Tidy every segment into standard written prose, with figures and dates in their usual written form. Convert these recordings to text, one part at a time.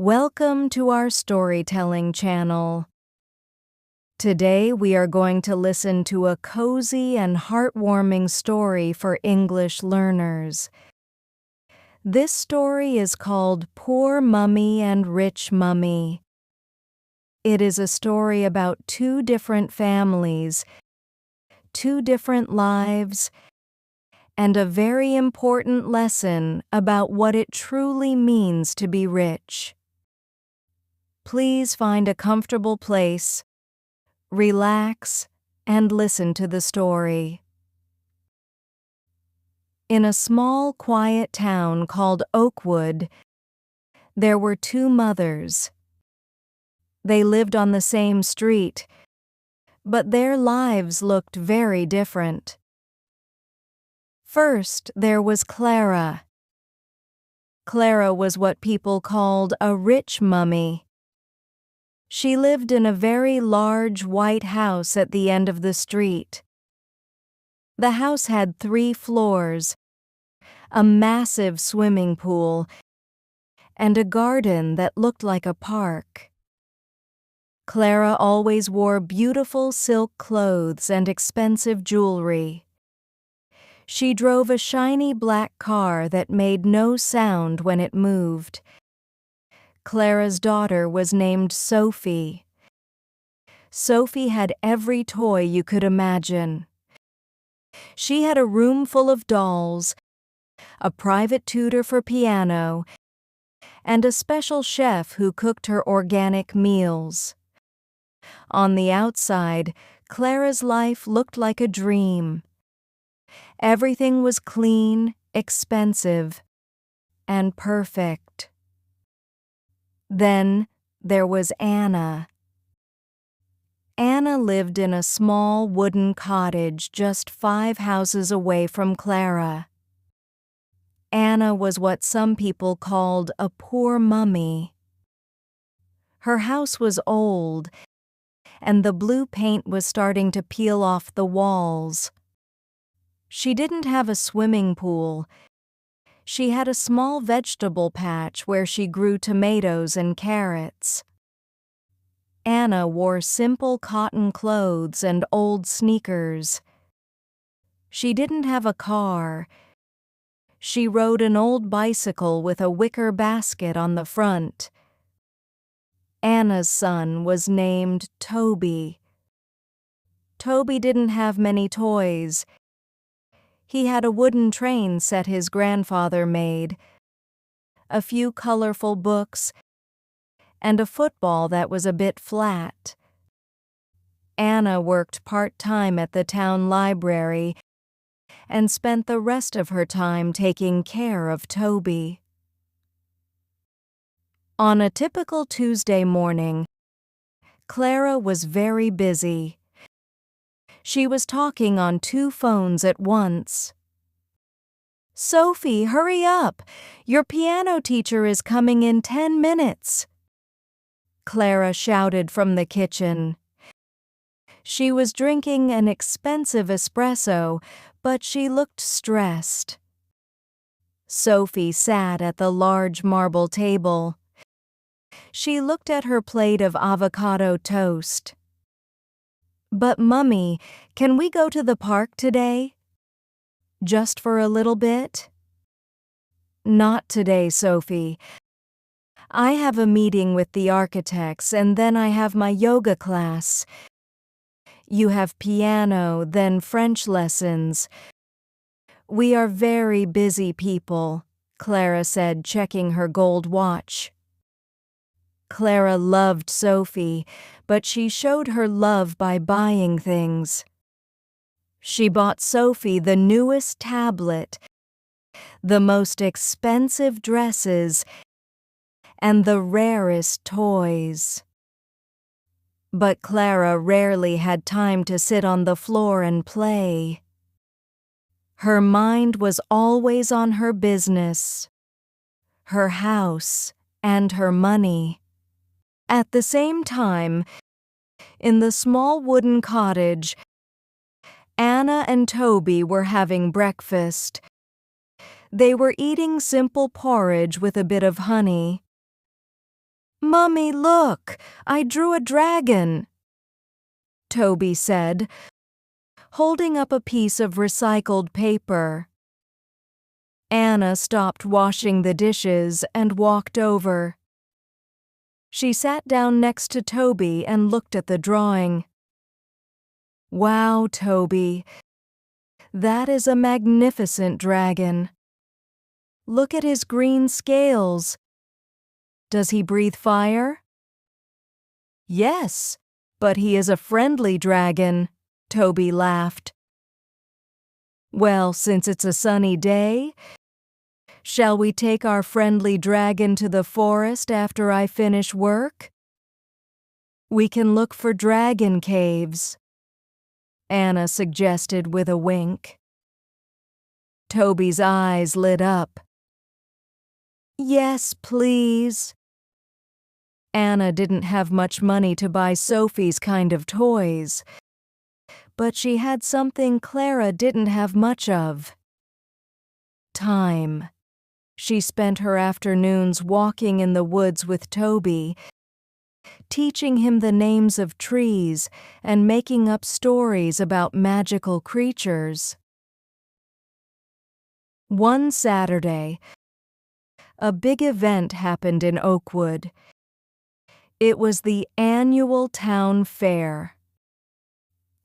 Welcome to our storytelling channel. Today we are going to listen to a cozy and heartwarming story for English learners. This story is called Poor Mummy and Rich Mummy. It is a story about two different families, two different lives, and a very important lesson about what it truly means to be rich. Please find a comfortable place, relax, and listen to the story. In a small, quiet town called Oakwood, there were two mothers. They lived on the same street, but their lives looked very different. First, there was Clara. Clara was what people called a rich mummy. She lived in a very large white house at the end of the street. The house had 3 floors, a massive swimming pool, and a garden that looked like a park. Clara always wore beautiful silk clothes and expensive jewelry. She drove a shiny black car that made no sound when it moved. Clara's daughter was named Sophie. Sophie had every toy you could imagine. She had a room full of dolls, a private tutor for piano, and a special chef who cooked her organic meals. On the outside, Clara's life looked like a dream. Everything was clean, expensive, and perfect. Then there was Anna. Anna lived in a small wooden cottage just 5 houses away from Clara. Anna was what some people called a poor mummy. Her house was old, and the blue paint was starting to peel off the walls. She didn't have a swimming pool. She had a small vegetable patch where she grew tomatoes and carrots. Anna wore simple cotton clothes and old sneakers. She didn't have a car. She rode an old bicycle with a wicker basket on the front. Anna's son was named Toby. Toby didn't have many toys. He had a wooden train set his grandfather made, a few colorful books, and a football that was a bit flat. Anna worked part-time at the town library and spent the rest of her time taking care of Toby. On a typical Tuesday morning, Clara was very busy. She was talking on 2 phones at once. "Sophie, hurry up! Your piano teacher is coming in 10 minutes!" Clara shouted from the kitchen. She was drinking an expensive espresso, but she looked stressed. Sophie sat at the large marble table. She looked at her plate of avocado toast. "But Mummy, can we go to the park today? Just for a little bit?" "Not today, Sophie. I have a meeting with the architects and then I have my yoga class. You have piano, then French lessons. We are very busy people," Clara said, checking her gold watch. Clara loved Sophie, but she showed her love by buying things. She bought Sophie the newest tablet, the most expensive dresses, and the rarest toys. But Clara rarely had time to sit on the floor and play. Her mind was always on her business, her house, and her money. At the same time, in the small wooden cottage, Anna and Toby were having breakfast. They were eating simple porridge with a bit of honey. Mummy, look! I drew a dragon, Toby said, holding up a piece of recycled paper. Anna stopped washing the dishes and walked over. She sat down next to Toby and looked at the drawing. Wow, Toby, that is a magnificent dragon. Look at his green scales. Does he breathe fire? Yes, but he is a friendly dragon, Toby laughed. Well, since it's a sunny day, shall we take our friendly dragon to the forest after I finish work? We can look for dragon caves, Anna suggested with a wink. Toby's eyes lit up. Yes, please. Anna didn't have much money to buy Sophie's kind of toys, but she had something Clara didn't have much of. Time. She spent her afternoons walking in the woods with Toby, teaching him the names of trees and making up stories about magical creatures. One Saturday, a big event happened in Oakwood. It was the annual town fair.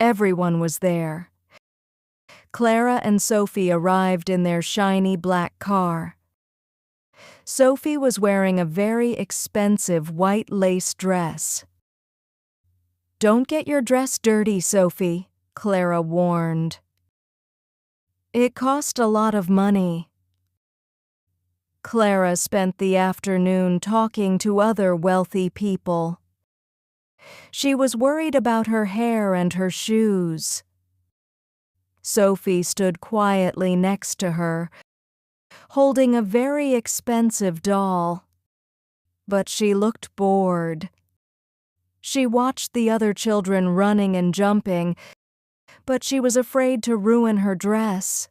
Everyone was there. Clara and Sophie arrived in their shiny black car. Sophie was wearing a very expensive white lace dress. Don't get your dress dirty, Sophie, Clara warned. It cost a lot of money. Clara spent the afternoon talking to other wealthy people. She was worried about her hair and her shoes. Sophie stood quietly next to her, holding a very expensive doll. But she looked bored. She watched the other children running and jumping, but she was afraid to ruin her dress.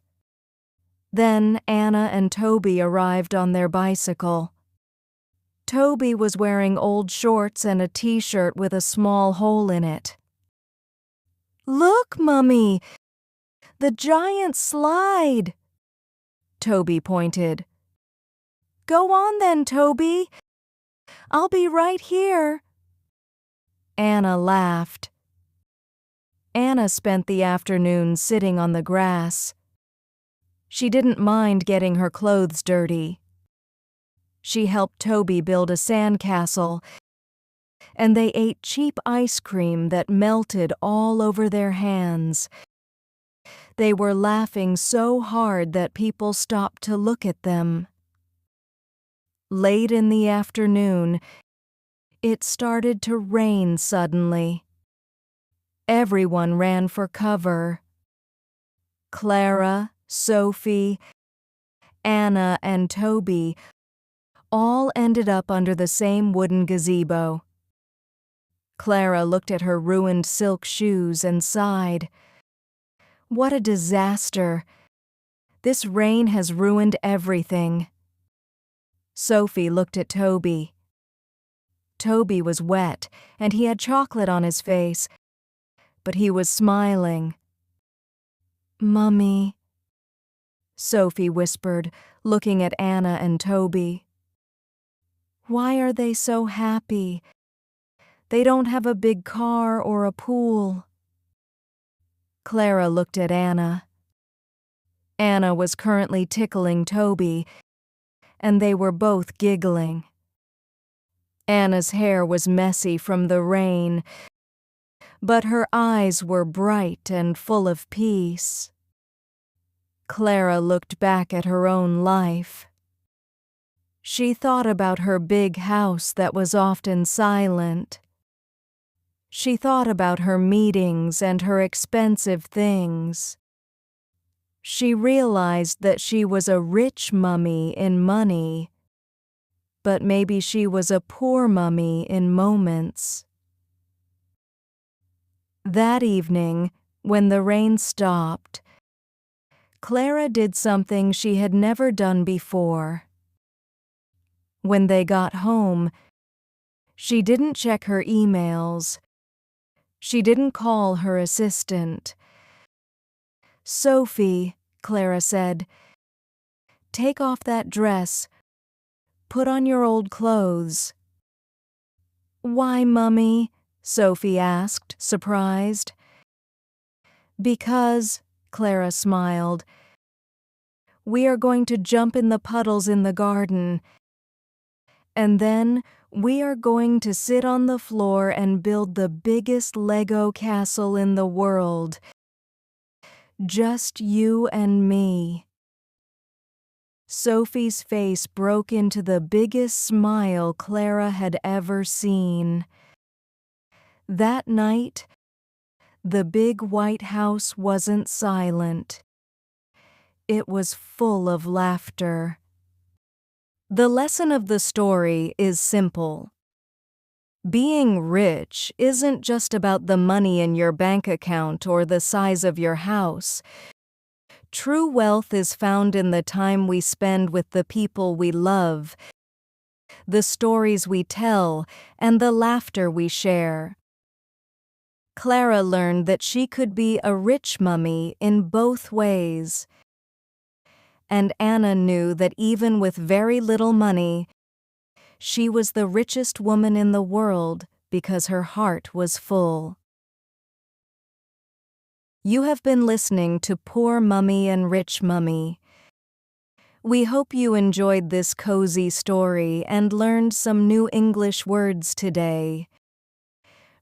Then Anna and Toby arrived on their bicycle. Toby was wearing old shorts and a t-shirt with a small hole in it. Look, Mummy! The giant slide! Toby pointed. Go on then, Toby. I'll be right here. Anna laughed. Anna spent the afternoon sitting on the grass. She didn't mind getting her clothes dirty. She helped Toby build a sandcastle, and they ate cheap ice cream that melted all over their hands. They were laughing so hard that people stopped to look at them. Late in the afternoon, it started to rain suddenly. Everyone ran for cover. Clara, Sophie, Anna, and Toby all ended up under the same wooden gazebo. Clara looked at her ruined silk shoes and sighed. What a disaster! This rain has ruined everything. Sophie looked at Toby. Toby was wet, and he had chocolate on his face, but he was smiling. Mummy, Sophie whispered, looking at Anna and Toby. Why are they so happy? They don't have a big car or a pool. Clara looked at Anna. Anna was currently tickling Toby, and they were both giggling. Anna's hair was messy from the rain, but her eyes were bright and full of peace. Clara looked back at her own life. She thought about her big house that was often silent. She thought about her meetings and her expensive things. She realized that she was a rich mummy in money, but maybe she was a poor mummy in moments. That evening, when the rain stopped, Clara did something she had never done before. When they got home, She didn't check her emails. She didn't call her assistant. "Sophie," Clara said, "take off that dress. Put on your old clothes." "Why, Mummy?" Sophie asked, surprised. "Because," Clara smiled, "we are going to jump in the puddles in the garden. And then we are going to sit on the floor and build the biggest Lego castle in the world. Just you and me." Sophie's face broke into the biggest smile Clara had ever seen. That night, the big white house wasn't silent. It was full of laughter. The lesson of the story is simple. Being rich isn't just about the money in your bank account or the size of your house. True wealth is found in the time we spend with the people we love, the stories we tell, and the laughter we share. Clara learned that she could be a rich mummy in both ways. And Anna knew that even with very little money, she was the richest woman in the world because her heart was full. You have been listening to Poor Mummy and Rich Mummy. We hope you enjoyed this cozy story and learned some new English words today.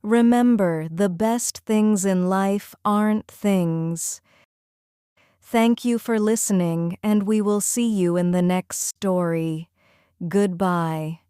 Remember, the best things in life aren't things. Thank you for listening, and we will see you in the next story. Goodbye.